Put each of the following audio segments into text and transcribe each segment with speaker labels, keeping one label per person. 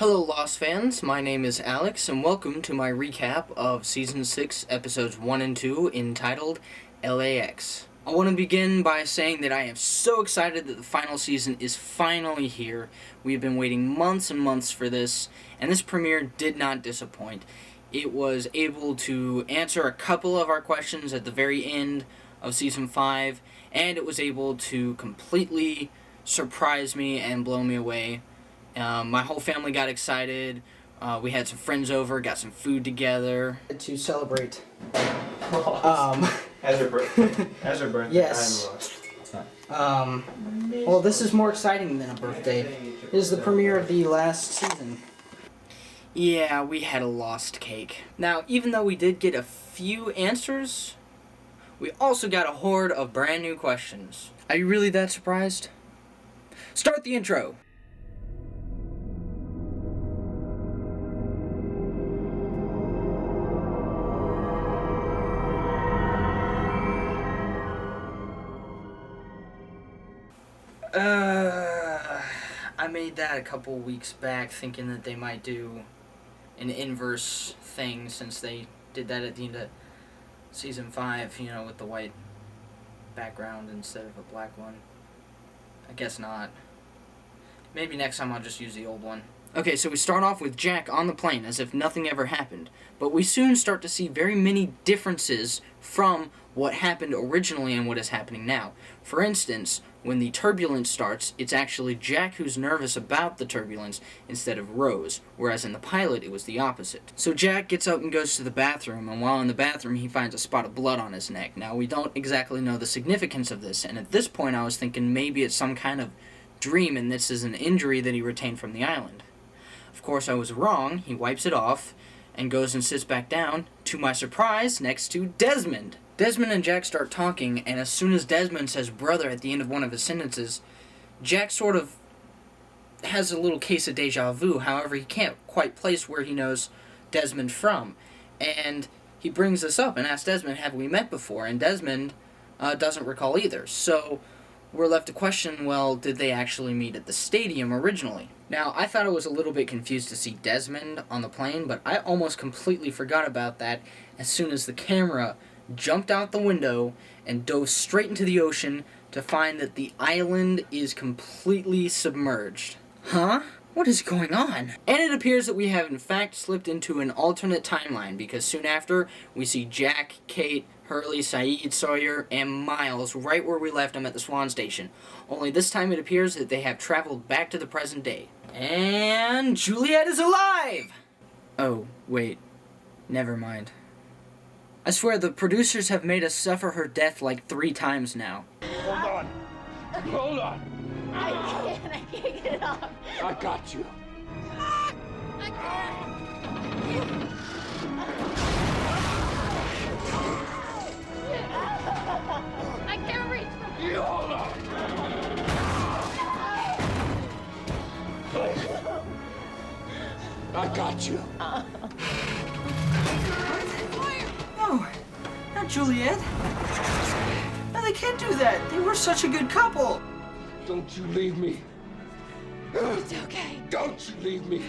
Speaker 1: Hello Lost fans, my name is Alex and welcome to my recap of Season 6 Episodes 1 and 2 entitled LAX. I want to begin by saying that I am so excited that the final season is finally here. We have been waiting months and months for this, and this premiere did not disappoint. It was able to answer a couple of our questions at the very end of Season 5, and it was able to completely surprise me and blow me away. My whole family got excited. We had some friends over, got some food together to celebrate.
Speaker 2: As her birthday. As her birthday.
Speaker 1: Yes. Well, this is more exciting than a birthday. It is the premiere of the last season. Yeah, we had a lost cake. Now, even though we did get a few answers, we also got a horde of brand new questions. Are you really that surprised? Start the intro! I made that a couple weeks back thinking that they might do an inverse thing since they did that at the end of Season 5, you know, with the white background instead of a black one. I guess not. Maybe next time I'll just use the old one. Okay, so we start off with Jack on the plane as if nothing ever happened, but we soon start to see very many differences from what happened originally and what is happening now. For instance, when the turbulence starts, it's actually Jack who's nervous about the turbulence instead of Rose, whereas in the pilot it was the opposite. So Jack gets up and goes to the bathroom, and while in the bathroom he finds a spot of blood on his neck. Now, we don't exactly know the significance of this, and at this point I was thinking maybe it's some kind of dream and this is an injury that he retained from the island. Of course I was wrong. He wipes it off and goes and sits back down, to my surprise, next to Desmond. Desmond and Jack start talking, and as soon as Desmond says brother at the end of one of his sentences, Jack sort of has a little case of deja vu. However, he can't quite place where he knows Desmond from. And he brings this up and asks Desmond, have we met before? And Desmond doesn't recall either. So we're left to question, well, did they actually meet at the stadium originally? Now, I thought I was a little bit confused to see Desmond on the plane, but I almost completely forgot about that as soon as the camera jumped out the window and dove straight into the ocean to find that the island is completely submerged. Huh? What is going on? And it appears that we have in fact slipped into an alternate timeline, because soon after we see Jack, Kate, Hurley, Saeed, Sawyer, and Miles right where we left them at the Swan Station. Only this time it appears that they have traveled back to the present day. And Juliet is alive! Oh, wait. Never mind. I swear the producers have made us suffer her death like 3 times now.
Speaker 3: Hold on. Hold on.
Speaker 4: I can't get it off.
Speaker 3: I got you.
Speaker 4: I can't. I can't reach.
Speaker 3: You hold on. I got you.
Speaker 1: No, not Juliet. No, they can't do that. They were such a good couple.
Speaker 3: Don't you leave me.
Speaker 4: It's okay.
Speaker 3: Don't you leave me.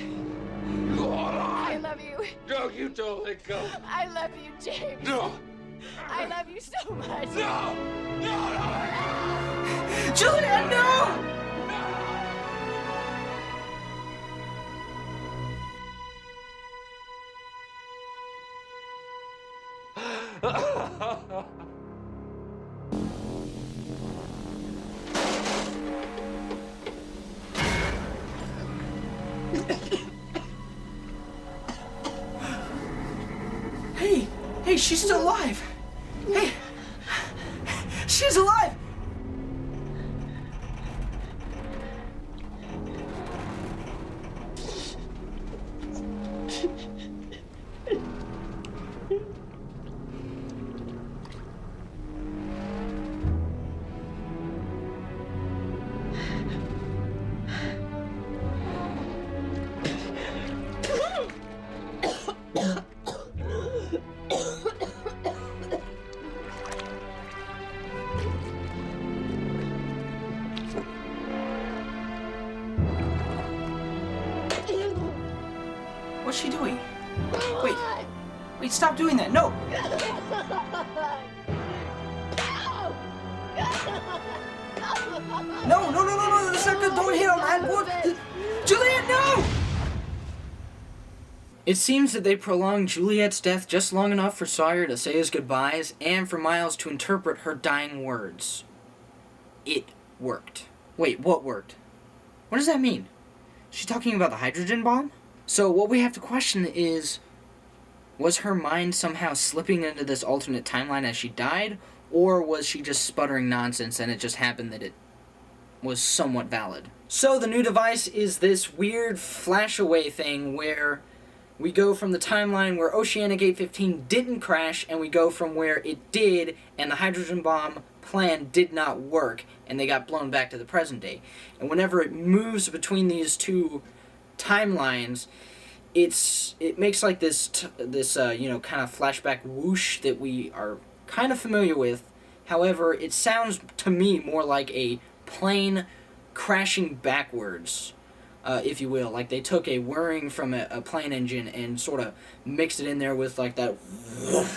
Speaker 3: You hold
Speaker 4: I
Speaker 3: on.
Speaker 4: love you.
Speaker 3: No, you don't let go.
Speaker 4: I love you, James.
Speaker 3: No.
Speaker 4: I love you so much.
Speaker 3: No. No.
Speaker 1: Juliet, no! Hey, she's still alive. Hey, she's alive. What's she doing? Wait. Wait, stop doing that. No! No, no, no, no, no, that's not good. Don't hit on that wood. Juliet, no! It seems that they prolonged Juliet's death just long enough for Sawyer to say his goodbyes and for Miles to interpret her dying words. It worked. Wait, what worked? What does that mean? She's talking about the hydrogen bomb? So what we have to question is, was her mind somehow slipping into this alternate timeline as she died, or was she just sputtering nonsense and it just happened that it was somewhat valid? So the new device is this weird flash away thing where we go from the timeline where Oceanic 815 didn't crash, and we go from where it did, and the hydrogen bomb plan did not work, and they got blown back to the present day. And whenever it moves between these two timelines, it makes like this kind of flashback whoosh that we are kind of familiar with. However, it sounds to me more like a plane crashing backwards, if you will. Like they took a whirring from a plane engine and sort of mixed it in there with like that whoosh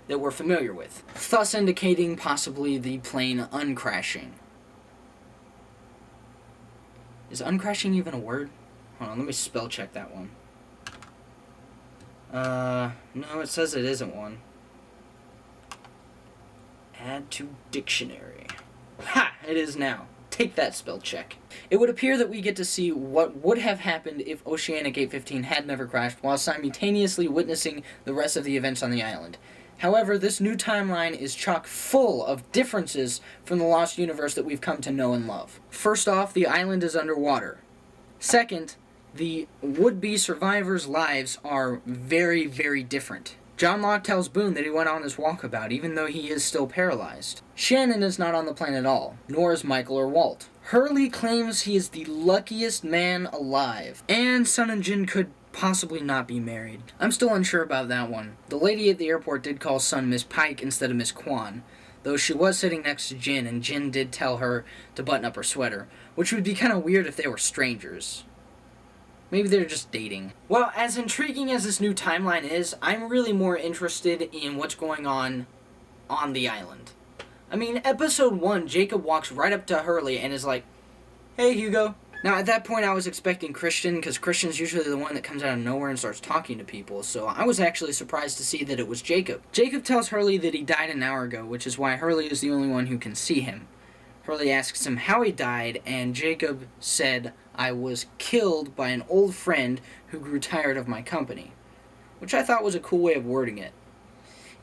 Speaker 1: that we're familiar with, thus indicating possibly the plane uncrashing. Is uncrashing even a word? Hold on, let me spell check that one. No, it says it isn't one. Add to dictionary. Ha! It is now. Take that spell check. It would appear that we get to see what would have happened if Oceanic 815 had never crashed, while simultaneously witnessing the rest of the events on the island. However, this new timeline is chock full of differences from the Lost Universe that we've come to know and love. First off, the island is underwater. Second, the would-be survivors' lives are very, very different. John Locke tells Boone that he went on his walkabout, even though he is still paralyzed. Shannon is not on the plane at all, nor is Michael or Walt. Hurley claims he is the luckiest man alive, and Sun and Jin could possibly not be married. I'm still unsure about that one. The lady at the airport did call Sun Miss Pike instead of Miss Kwan, though she was sitting next to Jin, and Jin did tell her to button up her sweater, which would be kind of weird if they were strangers. Maybe they're just dating. Well, as intriguing as this new timeline is, I'm really more interested in what's going on the island. I mean, episode 1, Jacob walks right up to Hurley and is like, "Hey, Hugo." Now, at that point, I was expecting Christian, because Christian's usually the one that comes out of nowhere and starts talking to people, so I was actually surprised to see that it was Jacob. Jacob tells Hurley that he died an hour ago, which is why Hurley is the only one who can see him. Hurley asks him how he died, and Jacob said, "I was killed by an old friend who grew tired of my company," which I thought was a cool way of wording it.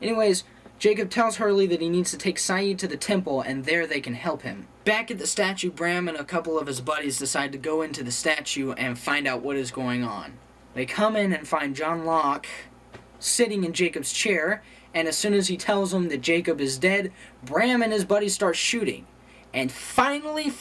Speaker 1: Anyways, Jacob tells Hurley that he needs to take Sayid to the temple, and there they can help him. Back at the statue, Bram and a couple of his buddies decide to go into the statue and find out what is going on. They come in and find John Locke sitting in Jacob's chair, and as soon as he tells them that Jacob is dead, Bram and his buddies start shooting. And finally,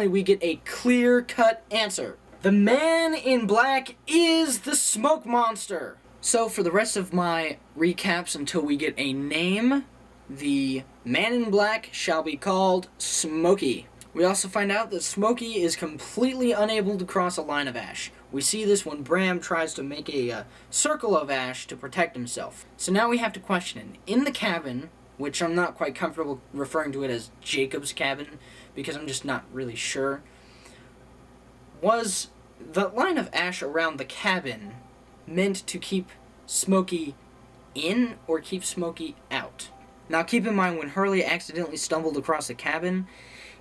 Speaker 1: we get a clear-cut answer. The man in black is the smoke monster. So for the rest of my recaps until we get a name, the man in black shall be called Smokey. We also find out that Smokey is completely unable to cross a line of ash. We see this when Bram tries to make a circle of ash to protect himself. So now we have to question it. In the cabin, which I'm not quite comfortable referring to it as Jacob's cabin, because I'm just not really sure, was the line of ash around the cabin meant to keep Smokey in or keep Smokey out? Now keep in mind, when Hurley accidentally stumbled across the cabin,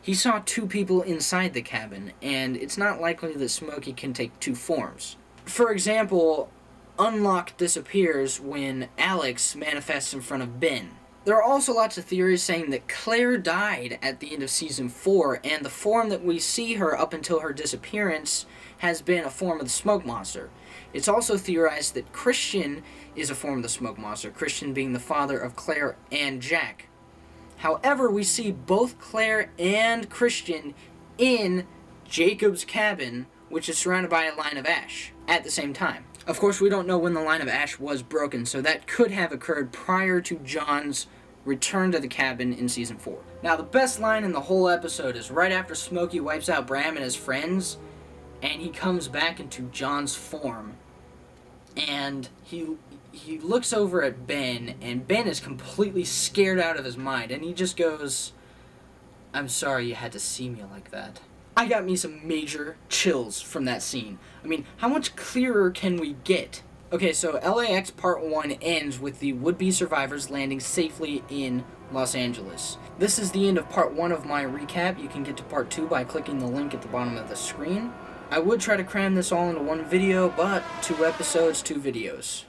Speaker 1: he saw two people inside the cabin, and it's not likely that Smokey can take two forms. For example, Unlock disappears when Alex manifests in front of Ben. There are also lots of theories saying that Claire died at the end of Season 4, and the form that we see her up until her disappearance has been a form of the smoke monster. It's also theorized that Christian is a form of the smoke monster, Christian being the father of Claire and Jack. However, we see both Claire and Christian in Jacob's cabin, which is surrounded by a line of ash, at the same time. Of course, we don't know when the line of ash was broken, so that could have occurred prior to John's return to the cabin in Season 4. Now, the best line in the whole episode is right after Smokey wipes out Bram and his friends, and he comes back into John's form, and he looks over at Ben, and Ben is completely scared out of his mind, and he just goes, "I'm sorry you had to see me like that." I got me some major chills from that scene. I mean, how much clearer can we get? Okay, so LAX Part 1 ends with the would-be survivors landing safely in Los Angeles. This is the end of Part 1 of my recap. You can get to Part 2 by clicking the link at the bottom of the screen. I would try to cram this all into one video, but 2 episodes, 2 videos.